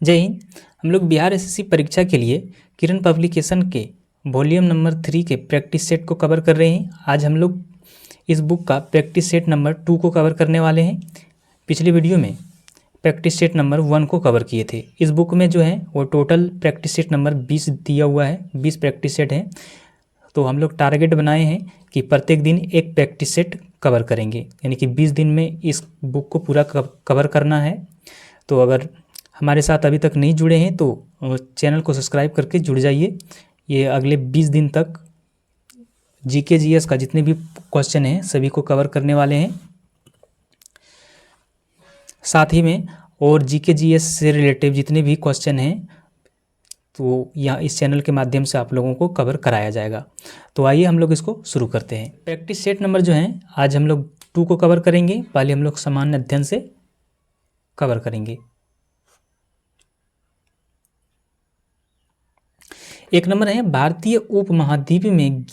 जय हिंद। हम लोग बिहार एसएससी परीक्षा के लिए किरण पब्लिकेशन के वॉल्यूम नंबर 3 के प्रैक्टिस सेट को कवर कर रहे हैं। आज हम लोग इस बुक का प्रैक्टिस सेट नंबर 2 को कवर करने वाले हैं। पिछले वीडियो में प्रैक्टिस सेट नंबर 1 को कवर किए थे। इस बुक में जो है वो टोटल प्रैक्टिस सेट नंबर 20 दिया हुआ है, 20 प्रैक्टिस सेट हैं। तो हम लोग टारगेट बनाए हैं कि प्रत्येक दिन एक प्रैक्टिस सेट कवर करेंगे, यानी कि 20 दिन में इस बुक को पूरा कवर करना है। तो अगर हमारे साथ अभी तक नहीं जुड़े हैं तो चैनल को सब्सक्राइब करके जुड़ जाइए। ये अगले 20 दिन तक जीके जीएस का जितने भी क्वेश्चन हैं सभी को कवर करने वाले हैं। साथ ही में और जीके जीएस से रिलेटेड जितने भी क्वेश्चन हैं तो यहाँ इस चैनल के माध्यम से आप लोगों को कवर कराया जाएगा। तो आइए हम लोग इसको शुरू करते हैं। प्रैक्टिस सेट नंबर जो है आज हम लोग 2 को कवर करेंगे। पहले हम लोग सामान्य अध्ययन से कवर करेंगे। एक नंबर है, भारतीय उपमहाद्वीप में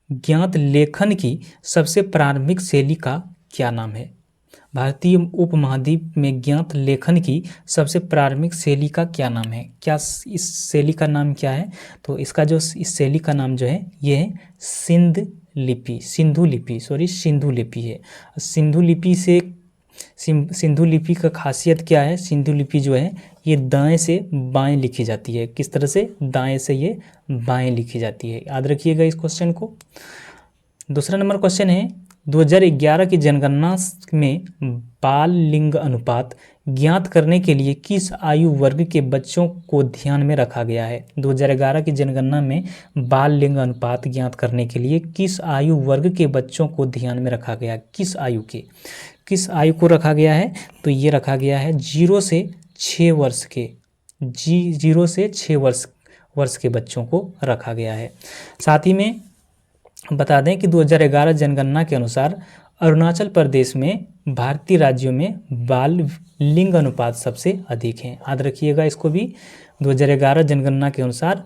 ज्ञात लेखन की सबसे प्रारंभिक शैली का क्या नाम है? भारतीय उपमहाद्वीप में ज्ञात लेखन की सबसे प्रारंभिक शैली का क्या नाम है? क्या इस शैली का नाम क्या है? तो इसका जो इस शैली का नाम जो है ये है सिंधु लिपि है। सिंधु लिपि का खासियत क्या है? सिंधु लिपि जो है ये दाएं से बाएं लिखी जाती है। किस तरह से? दाएं से ये बाएं लिखी जाती है। याद रखिएगा इस क्वेश्चन को। दूसरा नंबर क्वेश्चन है, 2011 की जनगणना में बाल लिंग अनुपात ज्ञात करने के लिए किस आयु वर्ग के बच्चों को ध्यान में रखा गया है? 2011 की जनगणना में बाल लिंग अनुपात ज्ञात करने के लिए किस आयु वर्ग के बच्चों को ध्यान में रखा गया? किस आयु को रखा गया है? तो ये रखा गया है 0 से 6 वर्ष के 0 से 6 वर्ष के बच्चों को रखा गया है। साथ ही में बता दें कि 2011 जनगणना के अनुसार अरुणाचल प्रदेश में भारतीय राज्यों में बाल लिंग अनुपात सबसे अधिक है। याद रखिएगा इसको भी। 2011 जनगणना के अनुसार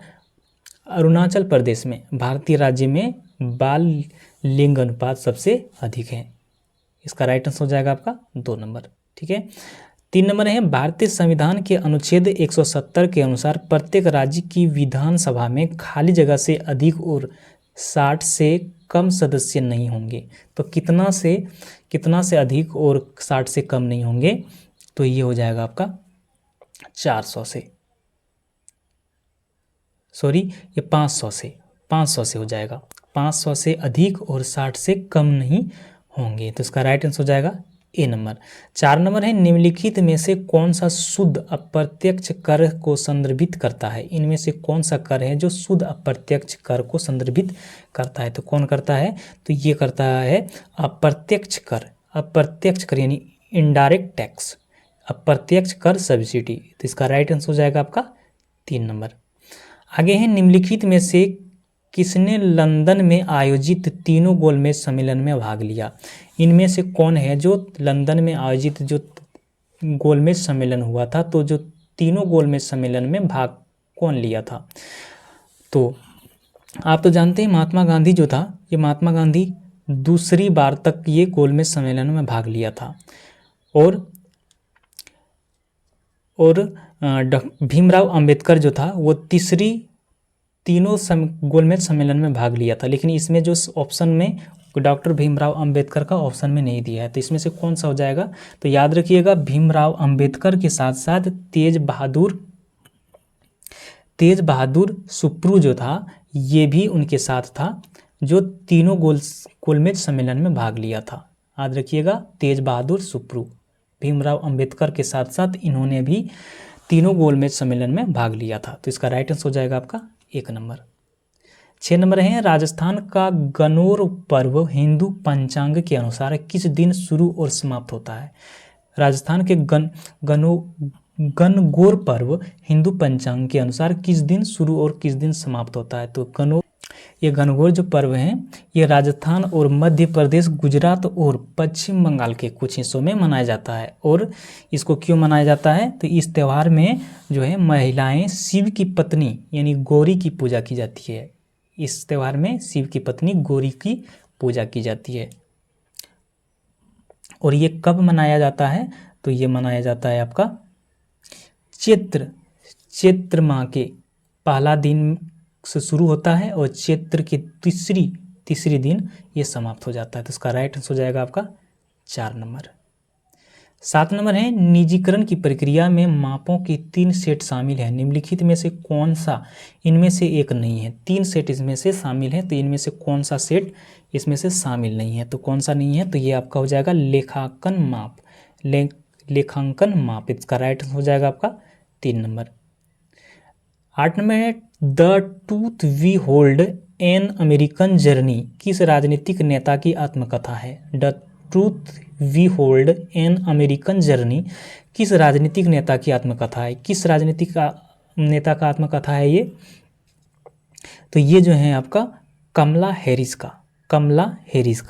अरुणाचल प्रदेश में भारतीय राज्य में बाल लिंग अनुपात सबसे अधिक है। इसका राइट आंसर हो जाएगा आपका 2 नंबर। ठीक है। 3 नंबर है, भारतीय संविधान के अनुच्छेद 170 के अनुसार प्रत्येक राज्य की विधानसभा में खाली जगह से अधिक और 60 से कम सदस्य नहीं होंगे। तो कितना से अधिक और 60 से कम नहीं होंगे? तो ये हो जाएगा आपका 400 से, सॉरी ये 500 से हो जाएगा। 500 से अधिक और 60 से कम नहीं होंगे। तो इसका राइट आंसर हो जाएगा ए नंबर। 4 नंबर है, निम्नलिखित में से कौन सा शुद्ध अप्रत्यक्ष कर को संदर्भित करता है? इनमें से कौन सा कर है जो शुद्ध अप्रत्यक्ष कर को संदर्भित करता है? तो कौन करता है? तो ये करता है अप्रत्यक्ष कर यानी इनडायरेक्ट टैक्स, अप्रत्यक्ष कर सब्सिडी। तो इसका राइट आंसर हो जाएगा आपका 3 नंबर। आगे है, निम्नलिखित में से किसने लंदन में आयोजित तीनों गोलमेज सम्मेलन में भाग लिया? इनमें से कौन है जो लंदन में आयोजित जो गोलमेज सम्मेलन हुआ था, तो जो तीनों गोलमेज सम्मेलन में भाग कौन लिया था? तो आप तो जानते हैं महात्मा गांधी जो था, ये महात्मा गांधी दूसरी बार तक ये गोलमेज सम्मेलन में भाग लिया था। और भीमराव अंबेडकर जो था वो तीनों गोलमेज सम्मेलन में भाग लिया था। लेकिन इसमें जो ऑप्शन में डॉक्टर भीमराव अंबेडकर का ऑप्शन में नहीं दिया है, तो इसमें से कौन सा हो जाएगा? तो याद रखिएगा, भीमराव अंबेडकर के साथ साथ तेज बहादुर सुप्रू जो था ये भी उनके साथ था, जो तीनों गोलमेज सम्मेलन में भाग लिया था। याद रखिएगा, तेज बहादुर सुप्रू, भीमराव अंबेडकर के साथ साथ इन्होंने भी तीनों गोलमेज सम्मेलन में भाग लिया था। तो इसका राइट आंसर हो जाएगा आपका 1 नंबर। 6 नंबर है, राजस्थान का गणगौर पर्व हिंदू पंचांग के अनुसार किस दिन शुरू और समाप्त होता है? राजस्थान के गणगौर पर्व हिंदू पंचांग के अनुसार किस दिन शुरू और किस दिन समाप्त होता है? तो ये गणगौर जो पर्व है ये राजस्थान और मध्य प्रदेश, गुजरात और पश्चिम बंगाल के कुछ हिस्सों में मनाया जाता है। और इसको क्यों मनाया जाता है? तो इस त्यौहार में जो है महिलाएं शिव की पत्नी यानी गौरी की पूजा की जाती है। इस त्यौहार में शिव की पत्नी गौरी की पूजा की जाती है। और ये कब मनाया जाता है? तो ये मनाया जाता है आपका चैत्र माह के पहला दिन से शुरू होता है और चैत्र के तीसरी दिन ये समाप्त हो जाता है। तो इसका राइट आंसर हो जाएगा आपका 4 नंबर। 7 नंबर है निजीकरण की प्रक्रिया में मापों के 3 सेट शामिल है, निम्नलिखित में से कौन सा इनमें से एक नहीं है। 3 सेट इसमें से शामिल है, तो इनमें से कौन सा सेट इसमें से शामिल नहीं है। तो कौन सा नहीं है, तो ये आपका हो जाएगा लेखांकन माप। लेखांकन माप, इसका राइट हो जाएगा आपका 3 नंबर। 8 नंबर है the truth we hold an American journey किस राजनीतिक नेता की आत्मकथा है। The truth we hold an American journey किस राजनीतिक नेता की आत्मकथा है। किस राजनीतिक नेता का आत्मकथा है ये, तो ये जो है आपका कमला हैरिस का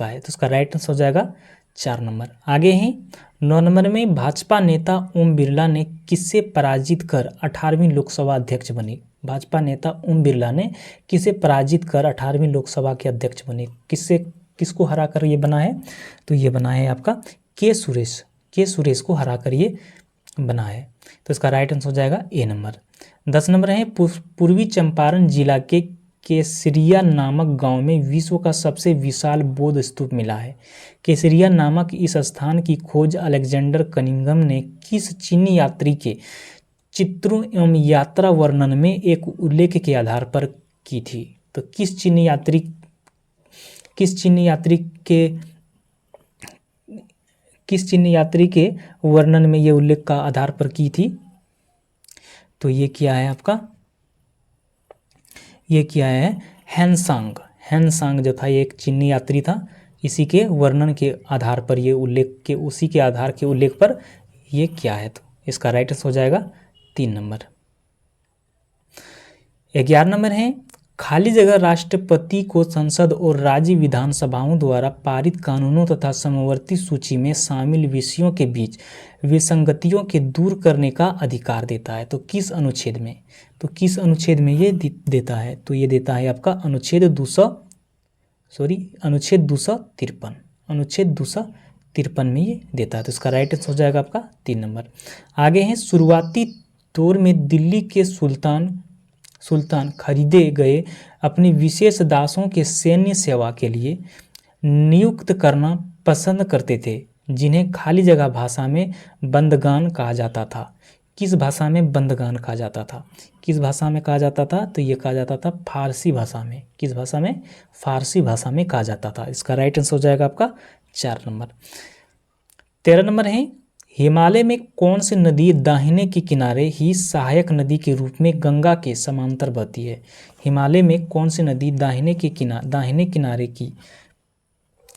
है। तो उसका राइट आंसर हो जाएगा 4 नंबर। आगे हैं 9 नंबर में भाजपा नेता ओम बिरला ने किससे पराजित कर 18वीं लोकसभा अध्यक्ष बने। भाजपा नेता ओम बिरला ने किसे पराजित कर 18वीं लोकसभा के अध्यक्ष बने। किसको हराकर ये बना है, तो ये बना है आपका के सुरेश को हराकर ये बना है। तो इसका राइट आंसर हो जाएगा ए नंबर। 10 नंबर है पूर्वी चंपारण जिला के केसरिया नामक गांव में विश्व का सबसे विशाल बौद्ध स्तूप मिला है। केसरिया नामक इस स्थान की खोज अलेक्जेंडर कनिंघम ने किस चीनी यात्री के चित्रों एवं यात्रा वर्णन में एक उल्लेख के आधार पर की थी। तो किस चीनी यात्री के वर्णन में ये उल्लेख का आधार पर की थी, तो ये क्या है आपका, ये क्या है हैनसांग जो था ये एक चीनी यात्री था, इसी के वर्णन के आधार पर ये उसी के आधार के उल्लेख पर ये क्या है। तो इसका राइट आंसर हो जाएगा 3 नंबर। 11 नंबर है खाली जगह राष्ट्रपति को संसद और राज्य विधानसभाओं द्वारा पारित कानूनों तथा समवर्ती सूची में शामिल विषयों के बीच विसंगतियों के दूर करने का अधिकार देता है। तो किस अनुच्छेद में, तो किस अनुच्छेद में ये देता है, तो ये देता है आपका अनुच्छेद 253 में ये देता है। तो इसका राइट आंसर हो जाएगा आपका 3 नंबर। आगे हैं शुरुआती दौर में दिल्ली के सुल्तान खरीदे गए अपने विशेष दासों के सैन्य सेवा के लिए नियुक्त करना पसंद करते थे, जिन्हें खाली जगह भाषा में बंदगान कहा जाता था। किस भाषा में बंदगान कहा जाता था, किस भाषा में कहा जाता था, तो ये कहा जाता था फारसी भाषा में। किस भाषा में, फारसी भाषा में कहा जाता था। इसका राइट आंसर हो जाएगा आपका 4 नंबर। 13 नंबर है हिमालय में कौन सी नदी दाहिने के किनारे ही सहायक नदी के रूप में गंगा के समांतर बहती है। हिमालय में कौन सी नदी दाहिने किनारे की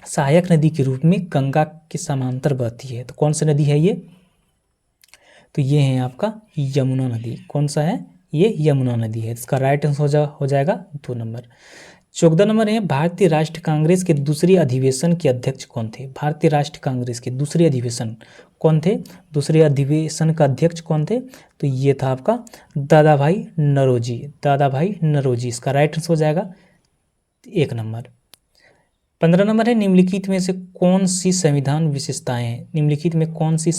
सहायक नदी के रूप में गंगा के समांतर बहती है। तो कौन सी नदी है ये, तो ये है आपका यमुना नदी। कौन सा है ये, यमुना नदी है। इसका राइट आंसर हो जाएगा 2 नंबर। 14 नंबर है भारतीय राष्ट्रीय कांग्रेस के दूसरे अधिवेशन के अध्यक्ष कौन थे। भारतीय राष्ट्रीय कांग्रेस के दूसरे अधिवेशन कौन थे, दूसरे अधिवेशन का अध्यक्ष कौन थे, तो ये था आपका दादा भाई नरोजी। इसका राइट आंसर हो जाएगा 1 नंबर। 15 नंबर है निम्नलिखित में से कौन सी संविधान विशेषताएं हैं। निम्नलिखित में कौन सी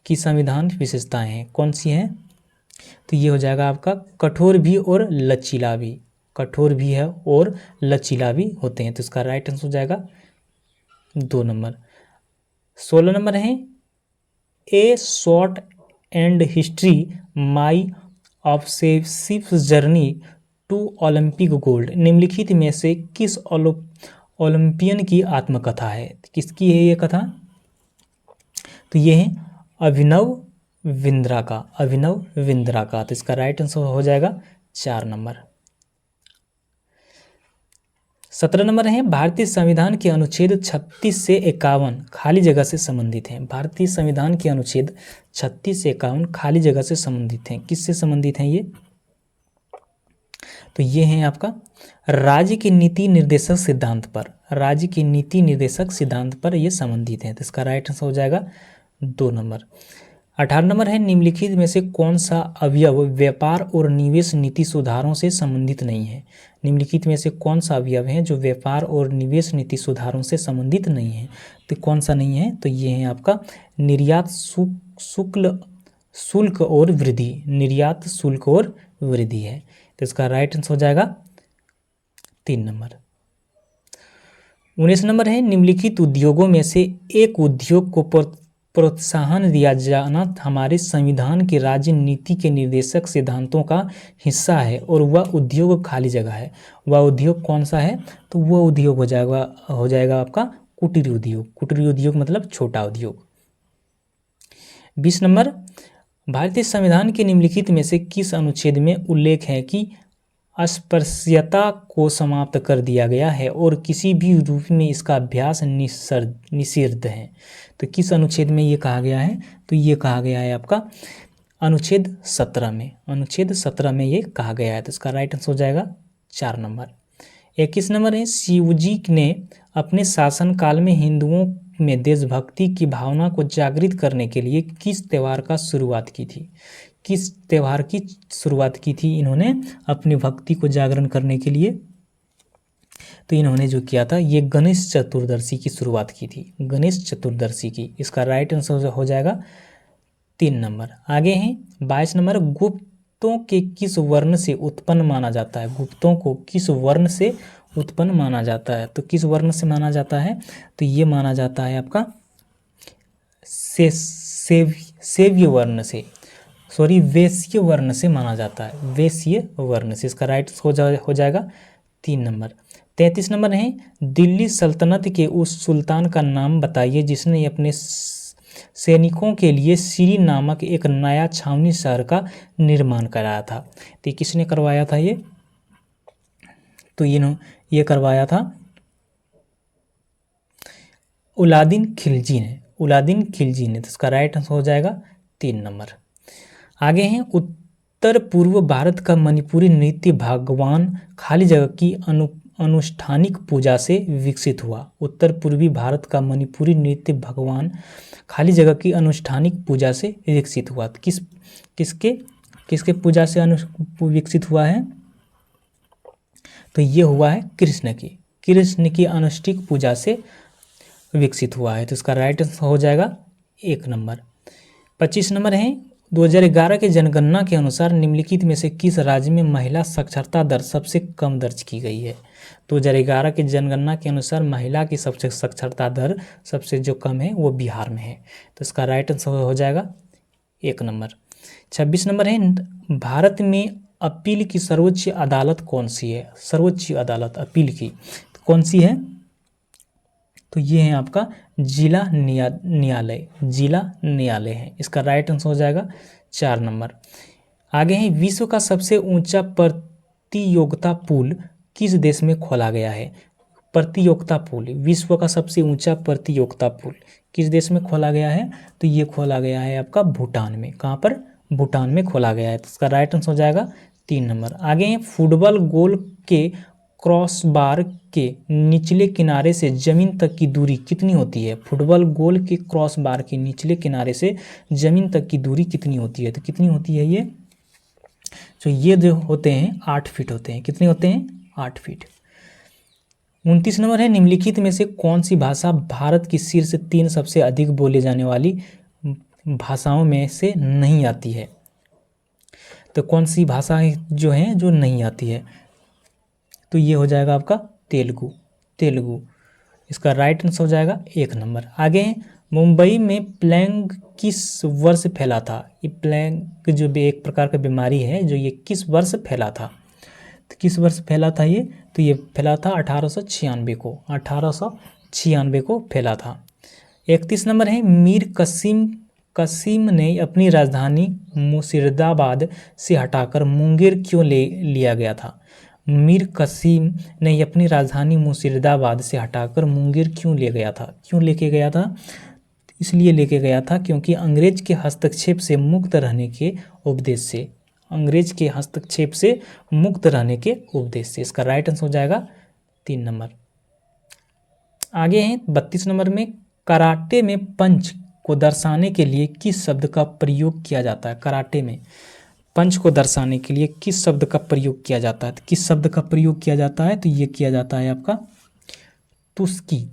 की संविधान विशेषताएं हैं, कौन सी हैं, तो ये हो जाएगा आपका कठोर भी और लचीला भी। कठोर भी है और लचीला भी होते हैं। तो इसका राइट आंसर हो जाएगा 2 नंबर। 16 नंबर है a short and history my obsessive journey to Olympic gold. निम्नलिखित में से किस ओलंपियन की आत्मकथा है। किसकी है ये कथा, तो ये है अभिनव बिंद्रा का। तो इसका राइट आंसर हो जाएगा 4 नंबर। 17 नंबर है भारतीय संविधान के अनुच्छेद 36 से 51 खाली जगह से संबंधित हैं। भारतीय संविधान के अनुच्छेद 36 से 51 खाली जगह से संबंधित हैं। किससे संबंधित हैं ये, तो ये हैं आपका राज्य की नीति निर्देशक सिद्धांत पर ये संबंधित हैं। तो इसका राइट आंसर हो जाएगा 2 नंबर। 18 नंबर है निम्नलिखित में से कौन सा अवयव व्यापार और निवेश नीति सुधारों से संबंधित नहीं है। निम्नलिखित में से कौन सा अवयव है जो व्यापार और निवेश नीति सुधारों से संबंधित नहीं है, तो कौन सा नहीं है, तो ये है आपका निर्यात शुल्क और वृद्धि, निर्यात शुल्क और वृद्धि है। तो इसका राइट आंसर हो जाएगा 3 नंबर। 19 नंबर है, निम्नलिखित उद्योगों में से एक उद्योग को प्रोत्साहन दिया जाना हमारे संविधान की राज्य नीति के निर्देशक सिद्धांतों का हिस्सा है और वह उद्योग खाली जगह है। वह उद्योग कौन सा है? तो वह उद्योग हो जाएगा आपका कुटीर उद्योग। कुटीर उद्योग मतलब छोटा उद्योग। 20 नंबर, भारतीय संविधान के निम्नलिखित में से किस अनुच्छेद में उल्लेख है कि अस्पृश्यता को समाप्त कर दिया गया है और किसी भी रूप में इसका अभ्यास निषिद्ध है? तो किस अनुच्छेद में ये कहा गया है? तो ये कहा गया है आपका अनुच्छेद 17 में। अनुच्छेद 17 में ये कहा गया है। तो इसका राइट आंसर हो जाएगा 4 नंबर। 21 नंबर है, शिवजी ने अपने शासनकाल में हिंदुओं में देशभक्ति की भावना को जागृत करने के लिए किस त्यौहार का शुरुआत की थी? किस त्यौहार की शुरुआत की थी इन्होंने अपनी भक्ति को जागरण करने के लिए? तो इन्होंने जो किया था ये गणेश चतुर्दशी की शुरुआत की थी, गणेश चतुर्दशी की। इसका राइट आंसर हो जाएगा 3 नंबर। आगे हैं 22 नंबर, गुप्तों के किस वर्ण से उत्पन्न माना जाता है? गुप्तों को किस वर्ण से उत्पन्न माना जाता है? तो किस वर्ण से माना जाता है? तो ये माना जाता है आपका सेव्य वर्ण से, सॉरी वैश्य वर्ण से माना जाता है, वैश्य वर्ण से। इसका राइट हो जाएगा 3 नंबर। 33 नंबर है, दिल्ली सल्तनत के उस सुल्तान का नाम बताइए जिसने अपने सैनिकों के लिए सीरी नामक एक नया छावनी शहर का निर्माण कराया था। तो किसने करवाया था ये? तो ये करवाया था अलाउद्दीन खिलजी ने, अलाउद्दीन खिलजी ने। तो इसका राइट आंसर हो जाएगा 3 नंबर। आगे हैं, उत्तर पूर्व भारत का मणिपुरी नृत्य भगवान खाली जगह की अनुष्ठानिक पूजा से विकसित हुआ। उत्तर पूर्वी भारत का मणिपुरी नृत्य भगवान खाली जगह की अनुष्ठानिक पूजा से विकसित हुआ। तो किसके पूजा से विकसित हुआ है? तो ये हुआ है कृष्ण की अनुष्ठानिक पूजा से विकसित हुआ है। तो इसका राइट आंसर हो जाएगा 1 नंबर। 25 नंबर है, 2011 के जनगणना के अनुसार निम्नलिखित में से किस राज्य में महिला साक्षरता दर सबसे कम दर्ज की गई है? 2011 के जनगणना के अनुसार महिला की सबसे साक्षरता दर सबसे जो कम है वो बिहार में है। तो इसका राइट आंसर हो जाएगा 1 नंबर। 26 नंबर है, भारत में अपील की सर्वोच्च अदालत कौन सी है? सर्वोच्च अदालत अपील की कौन सी है? तो ये है आपका जिला न्यायालय, जिला न्यायालय है। इसका राइट आंसर हो जाएगा 4 नंबर। आगे है, विश्व का सबसे ऊंचा प्रतियोगिता पूल किस देश में खोला गया है? प्रतियोगिता पुल, विश्व का सबसे ऊंचा प्रतियोगिता पुल किस देश में खोला गया है? तो ये खोला गया है आपका भूटान में। कहाँ पर? भूटान में खोला गया है। तो इसका राइट आंसर हो जाएगा 3 नंबर। आगे हैं, फुटबॉल गोल के क्रॉसबार के निचले किनारे से जमीन तक की दूरी कितनी होती है? फुटबॉल गोल के क्रॉसबार के निचले किनारे से जमीन तक की दूरी कितनी होती है? तो कितनी होती है ये? तो ये जो होते हैं 8 फीट होते हैं। कितने होते हैं? 8 फीट। 29 नंबर है, निम्नलिखित में से कौन सी भाषा भारत की शीर्ष 3 सबसे अधिक बोले जाने वाली भाषाओं में से नहीं आती है? तो कौन सी भाषा जो है जो नहीं आती है? तो ये हो जाएगा आपका तेलुगु। इसका राइट आंसर हो जाएगा 1 नंबर। आगे मुंबई में प्लेग किस वर्ष फैला था? ये प्लेग जो भी एक प्रकार का बीमारी है जो ये किस वर्ष फैला था? तो किस वर्ष फैला था ये? तो ये फैला था 1896 को, 1896 को फैला था। 31 नंबर है, मीर कासिम ने अपनी राजधानी मुर्शिदाबाद से हटाकर मुंगेर क्यों लिया गया था? मीर कासिम ने अपनी राजधानी मुर्शिदाबाद से हटाकर मुंगेर क्यों ले गया था? क्यों लेके गया था? इसलिए लेके गया था क्योंकि अंग्रेज के हस्तक्षेप से मुक्त रहने के उपदेश से, अंग्रेज के हस्तक्षेप से मुक्त रहने के उपदेश से। इसका राइट आंसर हो जाएगा 3 नंबर। आगे हैं 32 नंबर में, कराटे में पंच को दर्शाने के लिए किस शब्द का प्रयोग किया जाता है? कराटे में पंच को दर्शाने के लिए किस शब्द का प्रयोग किया जाता है? तो किस शब्द का प्रयोग किया जाता है? तो ये किया जाता है आपका तुस्की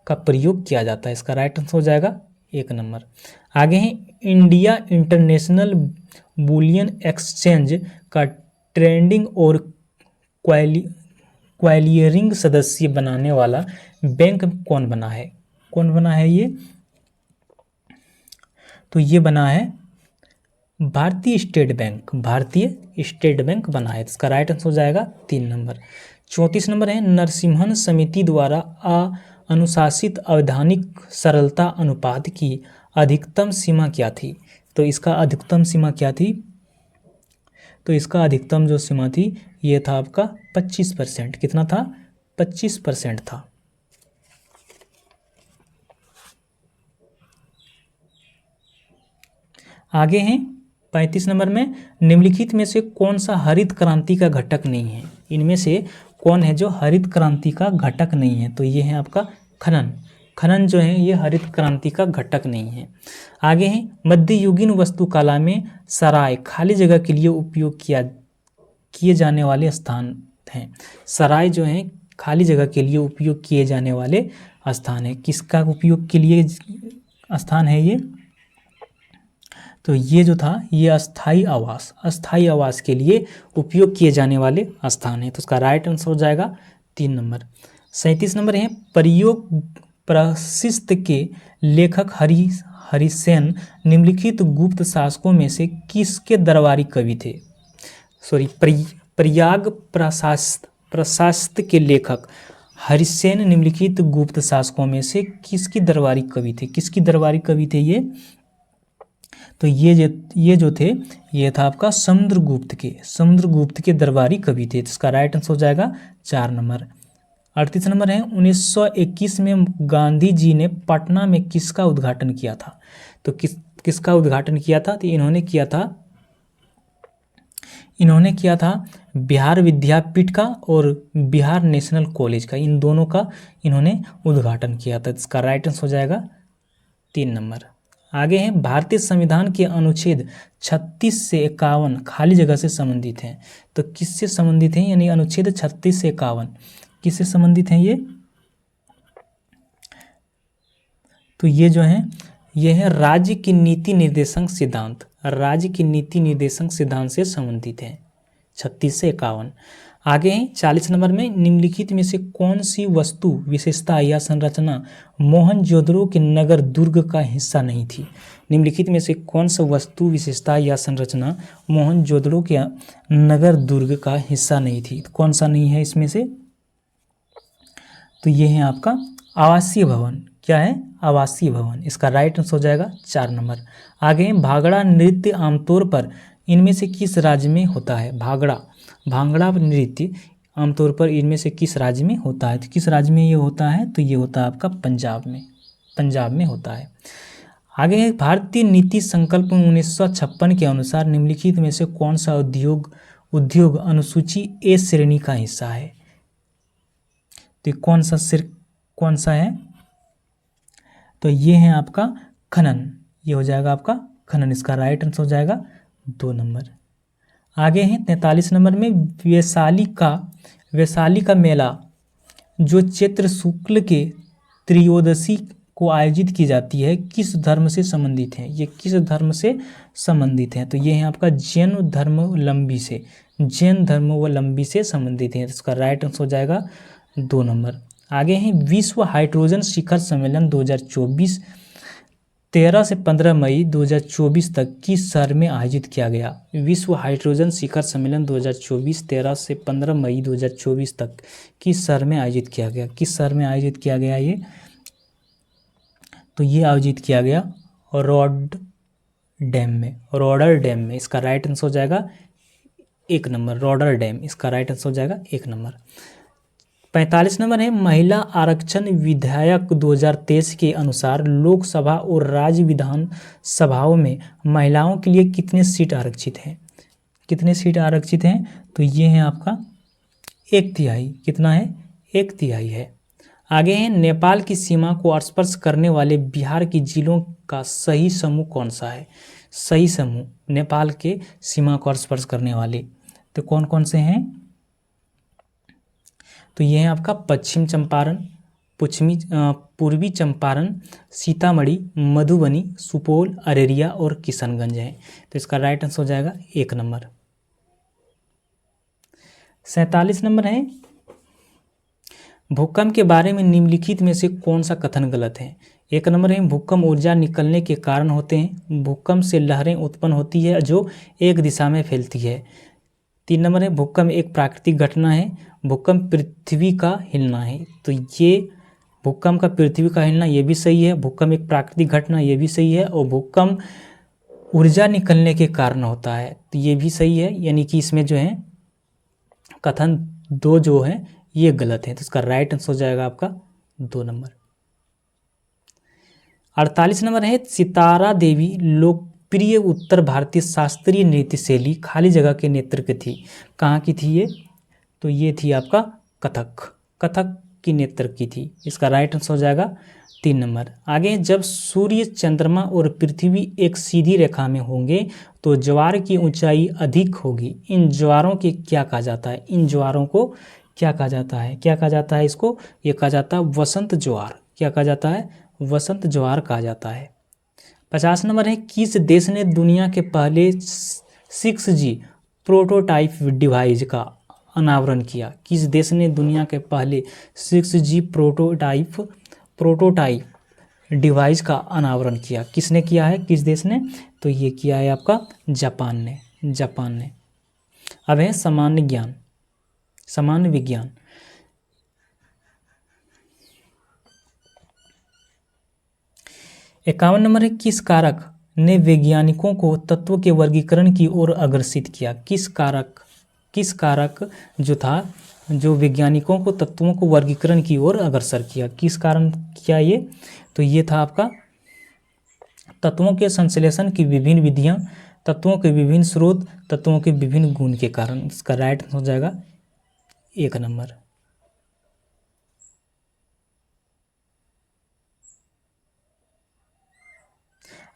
का प्रयोग किया जाता है। इसका राइट आंसर हो जाएगा 1 नंबर। आगे हैं इंडिया इंटरनेशनल बुलियन एक्सचेंज का ट्रेडिंग और क्वालियरिंग सदस्य बनाने वाला बैंक कौन बना है? कौन बना है ये? तो ये बना है भारतीय स्टेट बैंक। भारतीय स्टेट बैंक बना है। इसका राइट आंसर हो जाएगा 3 नंबर। 34 नंबर है नरसिम्हन समिति द्वारा अनुशासित अवैधानिक सरलता अनुपात की अधिकतम सीमा क्या थी? तो इसका अधिकतम सीमा क्या थी? तो इसका अधिकतम जो सीमा थी ये था आपका 25%। कितना था? 25% था। आगे हैं 35 नंबर में निम्नलिखित में से कौन सा हरित क्रांति का घटक नहीं है? इनमें से कौन है जो हरित क्रांति का घटक नहीं है? तो ये है आपका खनन। खनन जो है ये हरित क्रांति का घटक नहीं है। आगे है मध्ययुगीन वास्तुकला में सराय खाली जगह के लिए उपयोग किए जाने वाले स्थान हैं। सराय जो है खाली जगह के लिए उपयोग किए जाने वाले स्थान है। किसका उपयोग के लिए स्थान है ये? तो ये जो था ये अस्थाई आवास के लिए उपयोग किए जाने वाले स्थान है। तो उसका राइट आंसर हो जाएगा 3 नंबर। 37 नंबर है प्रयोग प्रशिस्त के लेखक हरिसेन निम्नलिखित गुप्त शासकों में से किसके दरबारी कवि थे? प्रयाग प्रशास्त के लेखक हरिसेन निम्नलिखित गुप्त शासकों में से किसकी दरबारी कवि थे? किसकी दरबारी कवि थे ये? तो ये जो थे ये था आपका समुद्रगुप्त के दरबारी कवि थे। तो इसका राइट आंसर हो जाएगा 4 नंबर। 38 नंबर है 1921 में गांधी जी ने पटना में किसका उद्घाटन किया था? तो किसका उद्घाटन किया था? तो इन्होंने किया था बिहार विद्यापीठ का और बिहार नेशनल कॉलेज का, इन दोनों का इन्होंने उद्घाटन किया था। इसका राइट आंसर हो जाएगा 3 नंबर। आगे हैं भारतीय संविधान के अनुच्छेद 36 से 51 खाली जगह से संबंधित हैं। तो किससे संबंधित हैं? यानी अनुच्छेद 36 से 51 किससे संबंधित हैं ये? तो ये जो है ये है राज्य की नीति निर्देशक सिद्धांत। राज्य की नीति निर्देशक सिद्धांत से संबंधित है 36 से 51। आगे हैं 40 नंबर में निम्नलिखित में से कौन सी वस्तु विशेषता या संरचना मोहनजोदड़ो के नगर दुर्ग का हिस्सा नहीं थी? निम्नलिखित में से कौन सा वस्तु विशेषता या संरचना मोहनजोदड़ो के नगर दुर्ग का हिस्सा नहीं थी? तो कौन सा नहीं है इसमें से? तो ये है आपका आवासीय भवन। क्या है? आवासीय भवन। इसका राइट आंसर हो जाएगा 4 नंबर। आगे भांगड़ा नृत्य आमतौर पर इनमें से किस राज्य में होता है? भांगड़ा नृत्य आमतौर पर इनमें से किस राज्य में होता है? तो किस राज्य में ये होता है? तो ये होता है आपका पंजाब में होता है। आगे है भारतीय नीति संकल्प 1956 के अनुसार निम्नलिखित में से कौन सा उद्योग अनुसूची ए श्रेणी का हिस्सा है? तो कौन सा है? तो ये है आपका खनन। ये हो जाएगा आपका खनन। इसका राइट आंसर हो जाएगा 2 नंबर। आगे हैं 43 नंबर में वैशाली का मेला जो चैत्र शुक्ल के त्रयोदशी को आयोजित की जाती है किस धर्म से संबंधित है? ये किस धर्म से संबंधित है? तो ये है आपका जैन धर्मावलंबी से संबंधित है। इसका राइट आंसर हो जाएगा 2 नंबर। आगे हैं विश्व हाइड्रोजन शिखर सम्मेलन 2024 13 से 15 मई 2024 तक किस शहर में आयोजित किया गया? विश्व हाइड्रोजन शिखर सम्मेलन 2024 13 से 15 मई 2024 तक किस शहर में आयोजित किया गया? किस शहर में आयोजित किया गया ये? तो ये आयोजित किया गया रॉडर डैम में। इसका राइट आंसर हो जाएगा 1 नंबर। रॉडर डैम। इसका राइट आंसर हो जाएगा 1 नंबर। 45 नंबर है महिला आरक्षण विधेयक 2023 के अनुसार लोकसभा और राज्य विधान सभाओं में महिलाओं के लिए कितने सीट आरक्षित हैं? कितने सीट आरक्षित हैं? तो ये है आपका 1/3। कितना है? 1/3 है। आगे है नेपाल की सीमा को स्पर्श करने वाले बिहार के जिलों का सही समूह कौन सा है? सही समूह नेपाल के सीमा को स्पर्श करने वाले तो कौन कौन से हैं? तो ये है आपका पश्चिम चंपारण, पूर्वी चंपारण, सीतामढ़ी, मधुबनी, सुपौल, अररिया और किशनगंज हैं। तो इसका राइट आंसर हो जाएगा 1 नंबर। 47 नंबर है, भूकंप के बारे में निम्नलिखित में से कौन सा कथन गलत है। 1 नंबर है, भूकंप ऊर्जा निकलने के कारण होते हैं। भूकंप से लहरें उत्पन्न होती है जो एक दिशा में फैलती है। 3 नंबर है, भूकंप एक प्राकृतिक घटना है। भूकंप पृथ्वी का हिलना है। तो ये भूकंप का पृथ्वी का हिलना ये भी सही है। भूकंप एक प्राकृतिक घटना ये भी सही है। और भूकंप ऊर्जा निकलने के कारण होता है तो ये भी सही है। यानी कि इसमें जो है कथन 2 जो है ये गलत है। तो इसका राइट आंसर हो जाएगा आपका 2 नंबर। 48 नंबर है, सितारा देवी लोकप्रिय उत्तर भारतीय शास्त्रीय नृत्य शैली खाली जगह के नेतृत्व थी। कहाँ की थी ये? तो ये थी आपका कथक की नेतृत्व की थी। इसका राइट आंसर हो जाएगा 3 नंबर। आगे, जब सूर्य, चंद्रमा और पृथ्वी एक सीधी रेखा में होंगे तो ज्वार की ऊंचाई अधिक होगी। इन ज्वारों के क्या कहा जाता है? इन ज्वारों को क्या कहा जाता है? क्या कहा जाता है इसको? ये कहा जाता है वसंत ज्वार। क्या कहा जाता है? वसंत ज्वार कहा जाता है। 50 नंबर है, किस देश ने दुनिया के पहले 6G प्रोटोटाइप डिवाइस का अनावरण किया? किस देश ने दुनिया के पहले 6G प्रोटोटाइप डिवाइस का अनावरण किया? किसने किया है? किस देश ने? तो ये किया है आपका जापान ने। अब है सामान्य विज्ञान। इक्यावन नंबर है, किस कारक ने वैज्ञानिकों को तत्व के वर्गीकरण की ओर अग्रसित किया? किस कारक जो था जो वैज्ञानिकों को तत्वों को वर्गीकरण की ओर अग्रसर किया? किस कारण किया ये? तो ये था आपका तत्वों के संश्लेषण की विभिन्न विधियां, तत्वों के विभिन्न स्रोत, तत्वों के विभिन्न गुण के कारण। इसका राइट हो जाएगा 1 नंबर।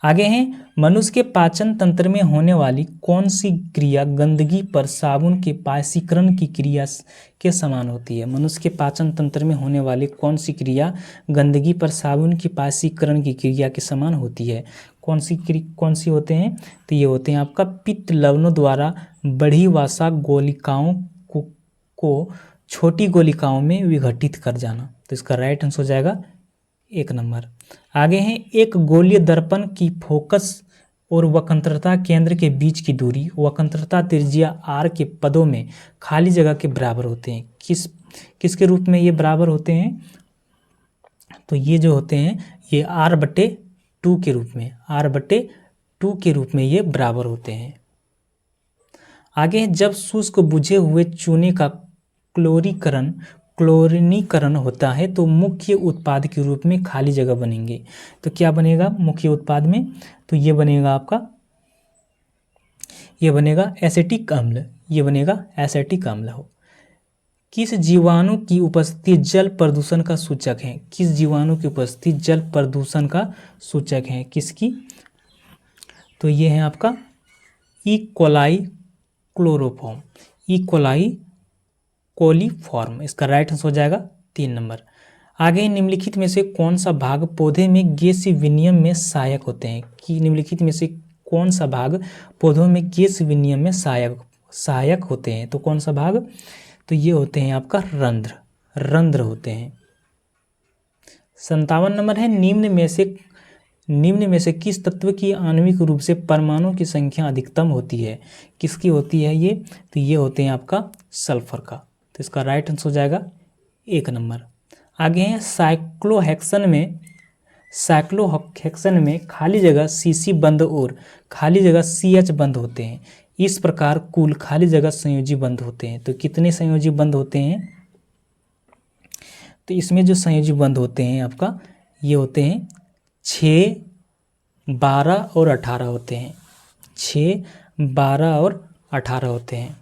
आगे हैं, मनुष्य के पाचन तंत्र में होने वाली कौन सी क्रिया गंदगी पर साबुन के पायसीकरण की क्रिया के समान होती है? मनुष्य के पाचन तंत्र में होने वाली कौन सी क्रिया गंदगी पर साबुन की पायसीकरण की क्रिया के समान होती है? कौन सी होते हैं? तो ये होते हैं आपका पित्त लवणों द्वारा बढ़ी वसा गोलिकाओं को छोटी गोलिकाओं में विघटित कर जाना। तो इसका राइट आंसर हो जाएगा 1 नंबर। आगे हैं, एक गोलीय दर्पण की फोकस और वक्रता केंद्र के बीच की दूरी वक्रता त्रिज्या r के पदों में खाली जगह के बराबर होते हैं। किसके रूप में ये बराबर होते हैं? तो ये जो होते हैं ये r/2 के रूप में ये बराबर होते हैं। आगे, जब शुष्क बुझे हुए चूने का क्लोरीनीकरण होता है तो मुख्य उत्पाद के रूप में खाली जगह बनेंगे। तो क्या बनेगा मुख्य उत्पाद में? तो ये बनेगा आपका एसिटिक अम्ल हो। किस जीवाणु की उपस्थिति जल प्रदूषण का सूचक है? किस जीवाणु की उपस्थिति जल प्रदूषण का सूचक है? किसकी? तो ये है आपका ई कोलीफॉर्म। इसका राइट आंसर हो जाएगा 3 नंबर। आगे, निम्नलिखित में से कौन सा भाग पौधे में गैस विनिमय में सहायक होते हैं? कि निम्नलिखित में से कौन सा भाग पौधों में गैस विनिमय में सहायक होते हैं? तो कौन सा भाग? तो ये होते हैं आपका रंध्र होते हैं। 57 नंबर है, निम्न में से किस तत्व की आणविक रूप से परमाणु की संख्या अधिकतम होती है? किसकी होती है ये? तो ये होते हैं आपका सल्फर का। तो इसका राइट आंसर हो जाएगा 1 नंबर। आगे हैं, साइक्लोहेक्सेन में खाली जगह CC बंद और खाली जगह CH बंद होते हैं। इस प्रकार कुल खाली जगह संयोजी बंद होते हैं। तो कितने संयोजी बंद होते हैं? तो इसमें जो संयोजी बंद होते हैं आपका ये होते हैं 6, 12 और 18 होते हैं। 6, 12 और 18 होते हैं।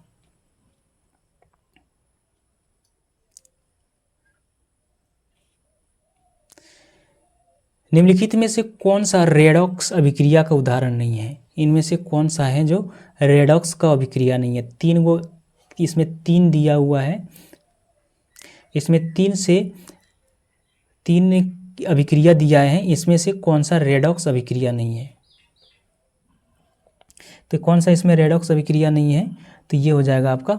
निम्नलिखित में से कौन सा रेडॉक्स अभिक्रिया का उदाहरण नहीं है? इनमें से कौन सा है जो रेडॉक्स का अभिक्रिया नहीं है? 3 इसमें 3 दिया हुआ है। इसमें 3 से 3 अभिक्रिया दिया है, इसमें से कौन सा रेडॉक्स अभिक्रिया नहीं है? तो कौन सा इसमें रेडॉक्स अभिक्रिया नहीं है? तो ये हो जाएगा आपका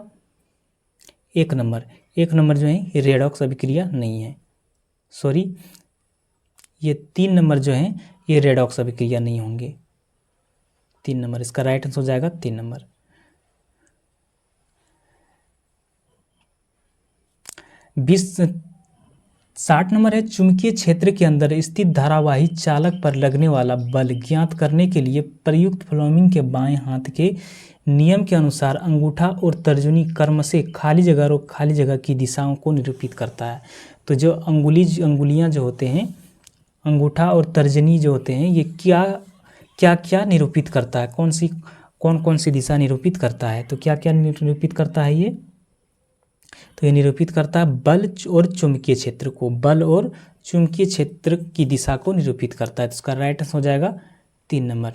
1 नंबर। 1 नंबर जो है ये रेडॉक्स अभिक्रिया नहीं है। सॉरी, ये 3 नंबर जो है ये रेडॉक्स अभिक्रिया नहीं होंगे। 3 नंबर इसका राइट आंसर हो जाएगा 3 नंबर। 60 नंबर है, चुंबकीय क्षेत्र के अंदर स्थित धारावाही चालक पर लगने वाला बल ज्ञात करने के लिए प्रयुक्त फ्लेमिंग के बाएं हाथ के नियम के अनुसार अंगूठा और तर्जनी क्रम से खाली जगह और खाली जगह की दिशाओं को निरूपित करता है। तो जो अंगुलियां जो होते हैं, अंगूठा और तर्जनी जो होते हैं, ये क्या क्या क्या निरूपित करता है? कौन कौन सी दिशा निरूपित करता है? तो क्या क्या निरूपित करता है ये? तो ये निरूपित करता है बल और चुंबकीय क्षेत्र को, बल और चुंबकीय क्षेत्र की दिशा को निरूपित करता है। तो इसका राइट आंसर हो जाएगा 3 नंबर।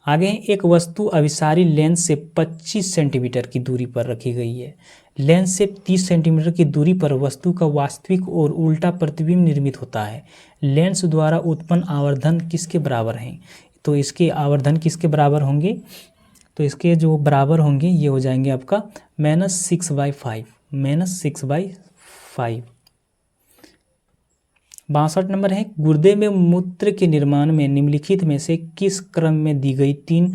आगे एक वस्तु अभिसारी लेंस से 25 सेंटीमीटर की दूरी पर रखी गई है। लेंस से 30 सेंटीमीटर की दूरी पर वस्तु का वास्तविक और उल्टा प्रतिबिंब निर्मित होता है। लेंस द्वारा उत्पन्न आवर्धन किसके बराबर हैं? तो इसके आवर्धन किसके बराबर होंगे? तो इसके जो बराबर होंगे ये हो जाएंगे आपका -6/5, -6/5। 62 नंबर है, गुर्दे में मूत्र के निर्माण में निम्नलिखित में से किस क्रम में दी गई 3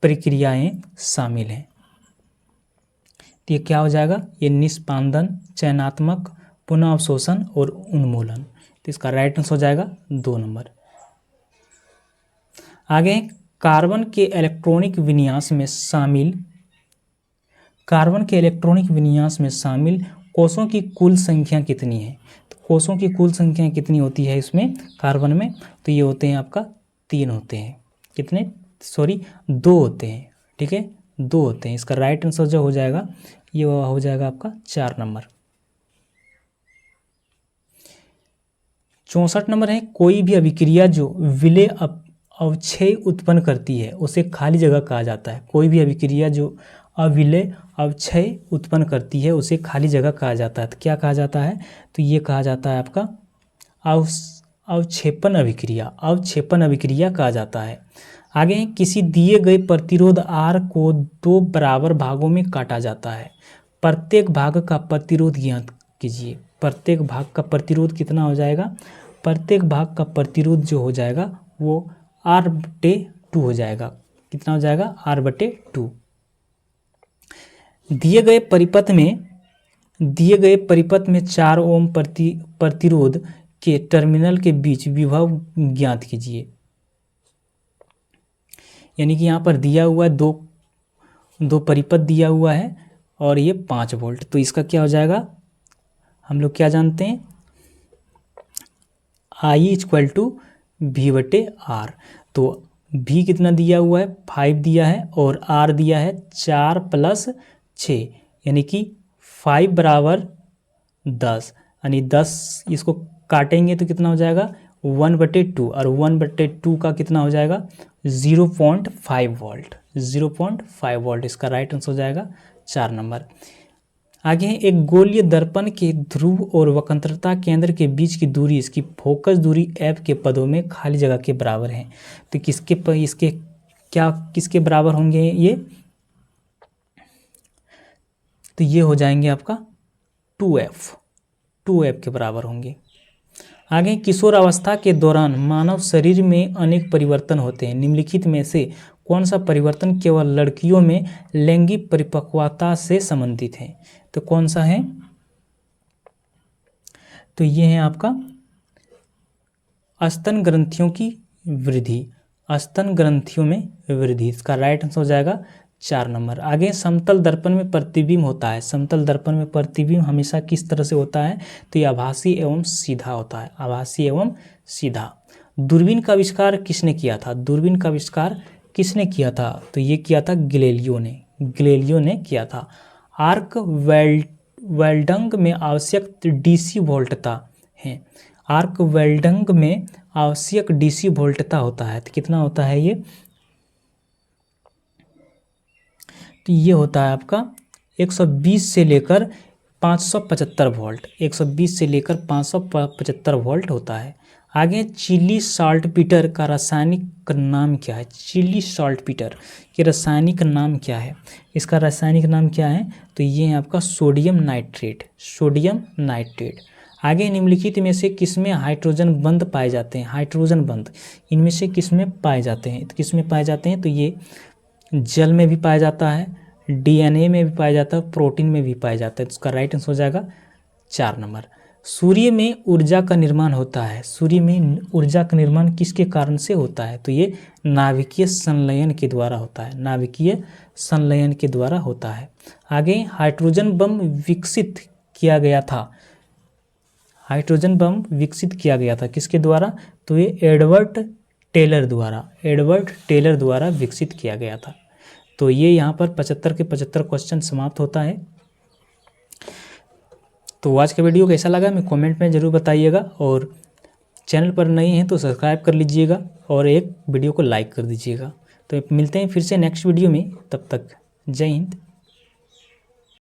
प्रक्रियाएं शामिल हैं? तो ये क्या हो जाएगा? ये निष्पादन, चयनात्मक, पुनः अवशोषण और उन्मूलन। तो इसका राइट आंसर हो जाएगा 2 नंबर। आगे कार्बन के इलेक्ट्रॉनिक विन्यास में शामिल कोषों की कुल संख्या कितनी है? तो कोषों की कुल संख्या कितनी होती है इसमें कार्बन में? तो ये होते हैं आपका 3 होते हैं। कितने? सॉरी 2 होते हैं। ठीक है, 2 होते हैं। इसका राइट आंसर जो हो जाएगा ये हो जाएगा आपका 4 नंबर। 64 नंबर है, कोई भी अभिक्रिया जो विलेय अवक्षय उत्पन्न करती है उसे खाली जगह कहा जाता है। कोई भी अभिक्रिया जो अविलेय अवक्षय उत्पन्न करती है उसे खाली जगह कहा जाता है। तो क्या कहा जाता है? तो ये कहा जाता है आपका अवक्षेपण अभिक्रिया कहा जाता है। आगे किसी दिए गए प्रतिरोध R को 2 बराबर भागों में काटा जाता है। प्रत्येक भाग का प्रतिरोध ज्ञात कीजिए। प्रत्येक भाग का प्रतिरोध कितना हो जाएगा? प्रत्येक भाग का प्रतिरोध जो हो जाएगा वो R/2 हो जाएगा। कितना हो जाएगा? R/2। दिए गए परिपथ में 4 ओम प्रतिरोध के टर्मिनल के बीच विभव ज्ञात कीजिए। यानी कि यहाँ पर दिया हुआ है दो परिपथ दिया हुआ है और ये 5 वोल्ट। तो इसका क्या हो जाएगा? हम लोग क्या जानते हैं? I = V/R। तो V कितना दिया हुआ है? 5 दिया है और R दिया है 4 + 6, यानी कि 5 = 10, यानी 10 इसको काटेंगे तो कितना हो जाएगा? 1/2, और 1/2 का कितना हो जाएगा? 0.5 वोल्ट। 0.5 वोल्ट इसका राइट आंसर हो जाएगा 4 नंबर। आगे एक गोलीय दर्पण के ध्रुव और वक्रता केंद्र के बीच की दूरी इसकी फोकस दूरी F के पदों में खाली जगह के बराबर है। तो किसके बराबर होंगे ये? तो ये हो जाएंगे आपका 2F के बराबर होंगे। आगे किशोर अवस्था के दौरान मानव शरीर में अनेक परिवर्तन होते हैं। निम्नलिखित में से कौन सा परिवर्तन केवल लड़कियों में लैंगिक परिपक्वता से संबंधित है? तो कौन सा है? तो ये है आपका स्तन ग्रंथियों की वृद्धि, स्तन ग्रंथियों में वृद्धि। इसका राइट आंसर हो जाएगा 4 नंबर। आगे समतल दर्पण में प्रतिबिंब होता है। समतल दर्पण में प्रतिबिंब हमेशा किस तरह से होता है? तो ये आभासी एवं सीधा होता है। आभासी एवं सीधा। दूरबीन का आविष्कार किसने किया था? दूरबीन का आविष्कार किसने किया था? तो ये किया था गैलीलियो ने किया था। आर्क वेल्डिंग में आवश्यक DC वोल्टता है। आर्क वेल्डिंग में आवश्यक DC वोल्टता होता है। तो कितना होता है ये? तो ये होता है आपका 120 से लेकर 575 वोल्ट, 120 से लेकर 575 वोल्ट होता है। आगे चिली साल्टपीटर का रासायनिक नाम क्या है? चिली साल्टपीटर के रासायनिक नाम क्या है? इसका रासायनिक नाम क्या है? तो ये है आपका सोडियम नाइट्रेट, सोडियम नाइट्रेट। आगे निम्नलिखित में से किसमें हाइड्रोजन बंध पाए जाते हैं? हाइड्रोजन बंध इनमें से किसमें पाए जाते हैं? तो किसमें पाए जाते हैं? तो ये जल में भी पाया जाता है, डीएनए में भी पाया जाता है, प्रोटीन में भी पाया जाता है। तो उसका राइट आंसर हो जाएगा 4 नंबर। सूर्य में ऊर्जा का निर्माण होता है, सूर्य में ऊर्जा का निर्माण किसके कारण से होता है? तो ये नाभिकीय संलयन के द्वारा होता है, नाभिकीय संलयन के द्वारा होता है। आगे हाइड्रोजन बम विकसित किया गया था, हाइड्रोजन बम विकसित किया गया था किसके द्वारा? तो ये एडवर्ड टेलर द्वारा, एडवर्ड टेलर द्वारा विकसित किया गया था। तो ये यहाँ पर 75 के 75 क्वेश्चन समाप्त होता है। तो आज का वीडियो कैसा लगा मैं कमेंट में ज़रूर बताइएगा, और चैनल पर नए हैं तो सब्सक्राइब कर लीजिएगा और एक वीडियो को लाइक कर दीजिएगा। तो मिलते हैं फिर से नेक्स्ट वीडियो में, तब तक जय हिंद,